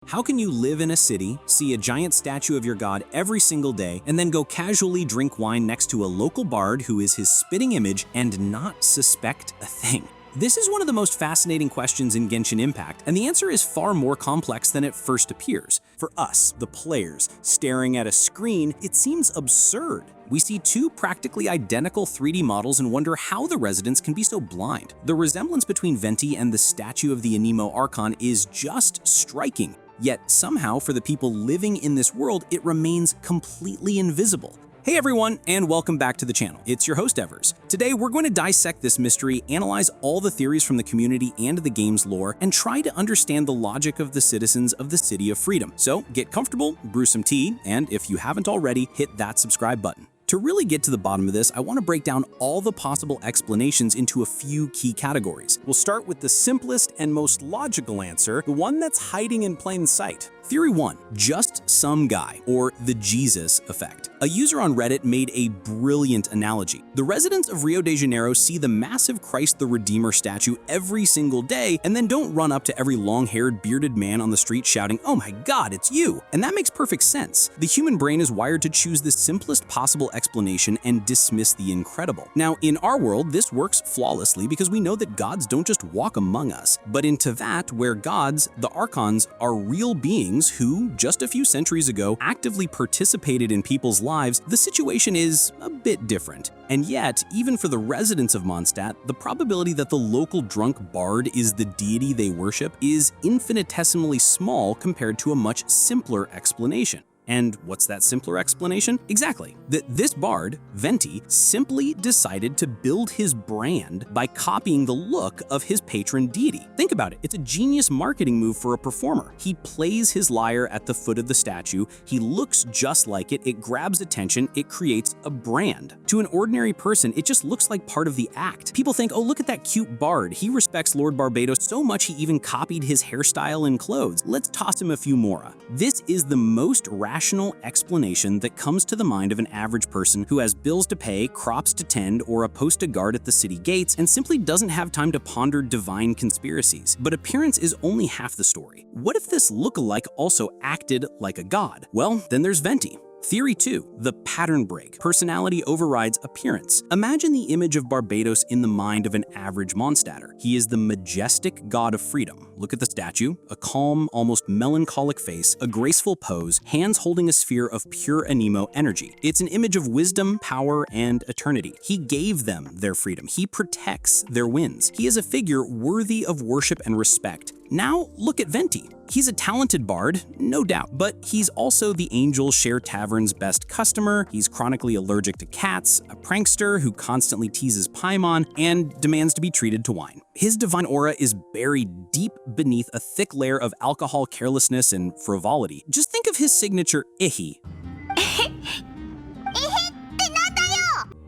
How can you live in a city, see a giant statue of your god every single day, and then go casually drink wine next to a local bard who is his spitting image and not suspect a thing? This is one of the most fascinating questions in Genshin Impact, and the answer is far more complex than it first appears. For us, the players, staring at a screen, it seems absurd. We see two practically identical 3D models and wonder how the residents can be so blind. The resemblance between Venti and the statue of the Anemo Archon is just striking. Yet somehow, for the people living in this world, it remains completely invisible. Hey everyone, and welcome back to the channel. It's your host Evers. Today we're going to dissect this mystery, analyze all the theories from the community and the game's lore, and try to understand the logic of the citizens of the City of Freedom. So get comfortable, brew some tea, and if you haven't already, hit that subscribe button. To really get to the bottom of this, I want to break down all the possible explanations into a few key categories. We'll start with the simplest and most logical answer, the one that's hiding in plain sight. Theory 1. Just some guy, or the Jesus effect. A user on Reddit made a brilliant analogy. The residents of Rio de Janeiro see the massive Christ the Redeemer statue every single day and then don't run up to every long-haired, bearded man on the street shouting, "Oh my God, it's you!" And that makes perfect sense. The human brain is wired to choose the simplest possible explanation and dismiss the incredible. Now, in our world, this works flawlessly because we know that gods don't just walk among us. But in Teyvat, where gods, the Archons, are real beings who, just a few centuries ago, actively participated in people's lives, the situation is a bit different. And yet, even for the residents of Mondstadt, the probability that the local drunk bard is the deity they worship is infinitesimally small compared to a much simpler explanation. And what's that simpler explanation? Exactly, that this bard, Venti, simply decided to build his brand by copying the look of his patron deity. Think about it, it's a genius marketing move for a performer. He plays his lyre at the foot of the statue, he looks just like it, it grabs attention, it creates a brand. To an ordinary person, it just looks like part of the act. People think, oh, look at that cute bard, he respects Lord Barbatos so much he even copied his hairstyle and clothes. Let's toss him a few more. This is the most rational explanation that comes to the mind of an average person who has bills to pay, crops to tend, or a post to guard at the city gates, and simply doesn't have time to ponder divine conspiracies. But appearance is only half the story. What if this lookalike also acted like a god? Well, then there's Venti. Theory 2. The pattern break. Personality overrides appearance. Imagine the image of Barbatos in the mind of an average Mondstadter. He is the majestic god of freedom. Look at the statue, a calm, almost melancholic face, a graceful pose, hands holding a sphere of pure Anemo energy. It's an image of wisdom, power, and eternity. He gave them their freedom. He protects their wins. He is a figure worthy of worship and respect. Now look at Venti. He's a talented bard, no doubt, but he's also the Angel Share Tavern's best customer, he's chronically allergic to cats, a prankster who constantly teases Paimon, and demands to be treated to wine. His divine aura is buried deep beneath a thick layer of alcohol, carelessness, and frivolity. Just think of his signature ihi.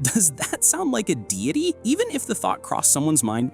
Does that sound like a deity? Even if the thought crossed someone's mind,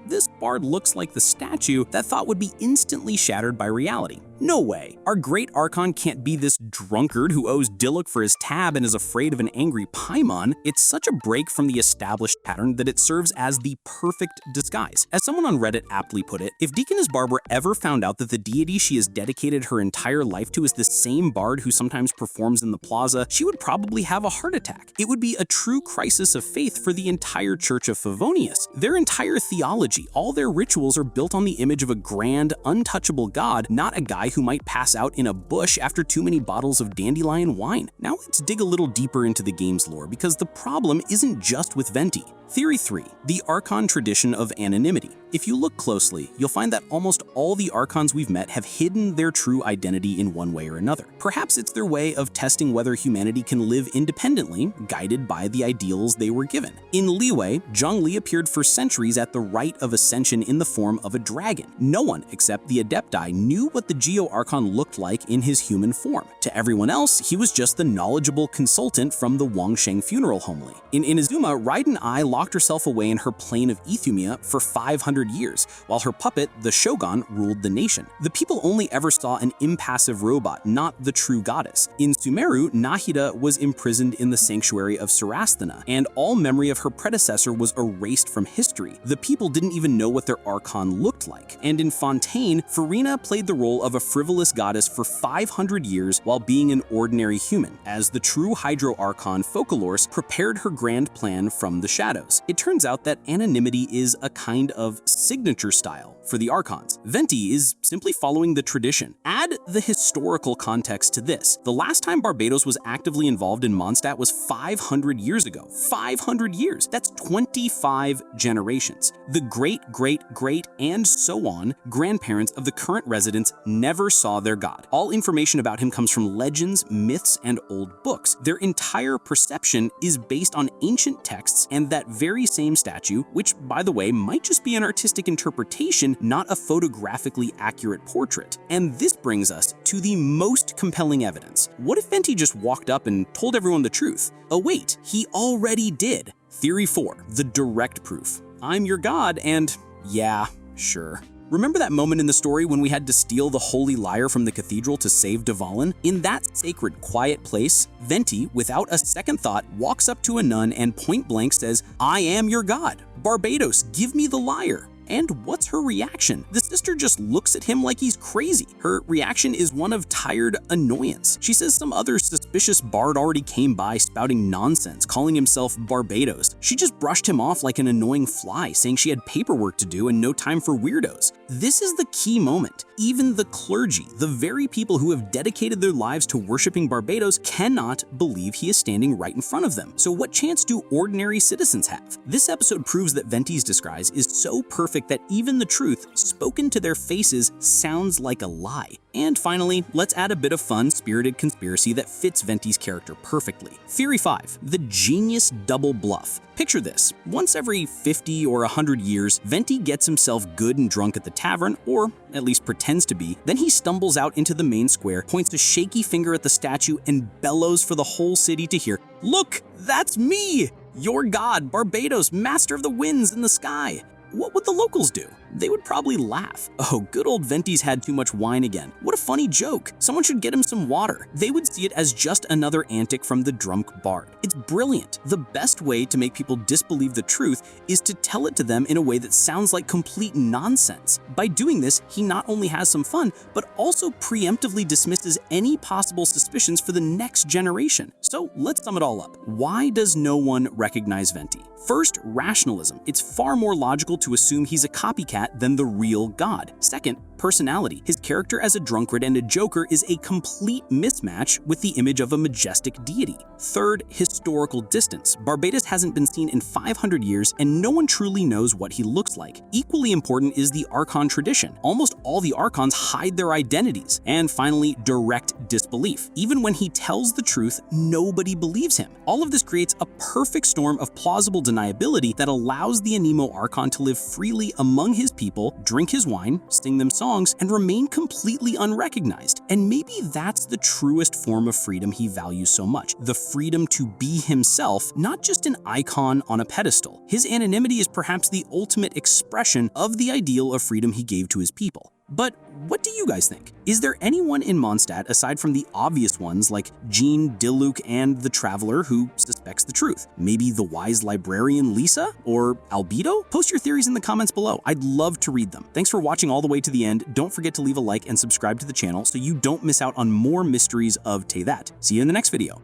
this bard looks like the statue, that thought would be instantly shattered by reality. No way. Our great Archon can't be this drunkard who owes Diluc for his tab and is afraid of an angry Paimon. It's such a break from the established pattern that it serves as the perfect disguise. As someone on Reddit aptly put it, if Deaconess Barber ever found out that the deity she has dedicated her entire life to is the same bard who sometimes performs in the plaza, she would probably have a heart attack. It would be a true crisis of faith for the entire Church of Favonius. Their entire theology, all their rituals are built on the image of a grand, untouchable god, not a guy who might pass out in a bush after too many bottles of dandelion wine. Now let's dig a little deeper into the game's lore, because the problem isn't just with Venti. Theory 3. The Archon tradition of anonymity. If you look closely, you'll find that almost all the Archons we've met have hidden their true identity in one way or another. Perhaps it's their way of testing whether humanity can live independently, guided by the ideals they were given. In Liyue, Zhongli appeared for centuries at the rite of ascension in the form of a dragon. No one except the Adepti knew what the Geo-Archon looked like in his human form. To everyone else, he was just the knowledgeable consultant from the Wangsheng funeral homily. In Inazuma, Raiden Ai locked herself away in her plane of Ithumia for 500 years, while her puppet, the Shogun, ruled the nation. The people only ever saw an impassive robot, not the true goddess. In Sumeru, Nahida was imprisoned in the sanctuary of Sarasthana, and all memory of her predecessor was erased from history. The people didn't even know what their Archon looked like. And in Fontaine, Farina played the role of a frivolous goddess for 500 years while being an ordinary human, as the true Hydro Archon Focalors prepared her grand plan from the shadows. It turns out that anonymity is a kind of signature style for the Archons. Venti is simply following the tradition. Add the historical context to this. The last time Barbatos was actively involved in Mondstadt was 500 years ago. 500 years! That's 25 generations. The great, and so on grandparents of the current residents never saw their god. All information about him comes from legends, myths, and old books. Their entire perception is based on ancient texts and that very same statue, which, by the way, might just be an artistic interpretation, not a photographically accurate portrait. And this brings us to the most compelling evidence. What if Venti just walked up and told everyone the truth? Oh wait, he already did. Theory 4, the direct proof. I'm your god, and yeah, sure. Remember that moment in the story when we had to steal the holy lyre from the cathedral to save Dvalin? In that sacred, quiet place, Venti, without a second thought, walks up to a nun and point-blank says, "I am your god. Barbatos, give me the lyre." And what's her reaction? The sister just looks at him like he's crazy. Her reaction is one of tired annoyance. She says some other suspicious bard already came by spouting nonsense, calling himself Barbatos. She just brushed him off like an annoying fly, saying she had paperwork to do and no time for weirdos. This is the key moment. Even the clergy, the very people who have dedicated their lives to worshiping Barbatos, cannot believe he is standing right in front of them. So what chance do ordinary citizens have? This episode proves that Venti's disguise is so perfect that even the truth, spoken to their faces, sounds like a lie. And finally, let's add a bit of fun, spirited conspiracy that fits Venti's character perfectly. Theory 5, the genius double bluff. Picture this. Once every 50 or 100 years, Venti gets himself good and drunk at the tavern, or at least pretends to be. Then he stumbles out into the main square, points a shaky finger at the statue, and bellows for the whole city to hear, "Look, that's me! Your god, Barbatos, master of the winds and the sky." What would the locals do? They would probably laugh. Oh, good old Venti's had too much wine again. What a funny joke. Someone should get him some water. They would see it as just another antic from the drunk bard. It's brilliant. The best way to make people disbelieve the truth is to tell it to them in a way that sounds like complete nonsense. By doing this, he not only has some fun, but also preemptively dismisses any possible suspicions for the next generation. So let's sum it all up. Why does no one recognize Venti? First, rationalism. It's far more logical to assume he's a copycat than the real god. Second, personality. His character as a drunkard and a joker is a complete mismatch with the image of a majestic deity. Third, historical distance. Barbatos hasn't been seen in 500 years, and no one truly knows what he looks like. Equally important is the Archon tradition. Almost all the Archons hide their identities. And finally, direct disbelief. Even when he tells the truth, nobody believes him. All of this creates a perfect storm of plausible deniability that allows the Anemo Archon to live freely among his people, drink his wine, sing them songs, and remain completely unrecognized. And maybe that's the truest form of freedom he values so much, the freedom to be himself, not just an icon on a pedestal. His anonymity is perhaps the ultimate expression of the ideal of freedom he gave to his people. But what do you guys think? Is there anyone in Mondstadt, aside from the obvious ones like Jean, Diluc, and the Traveler, who suspects the truth? Maybe the wise librarian Lisa? Or Albedo? Post your theories in the comments below. I'd love to read them. Thanks for watching all the way to the end. Don't forget to leave a like and subscribe to the channel so you don't miss out on more mysteries of Teyvat. See you in the next video.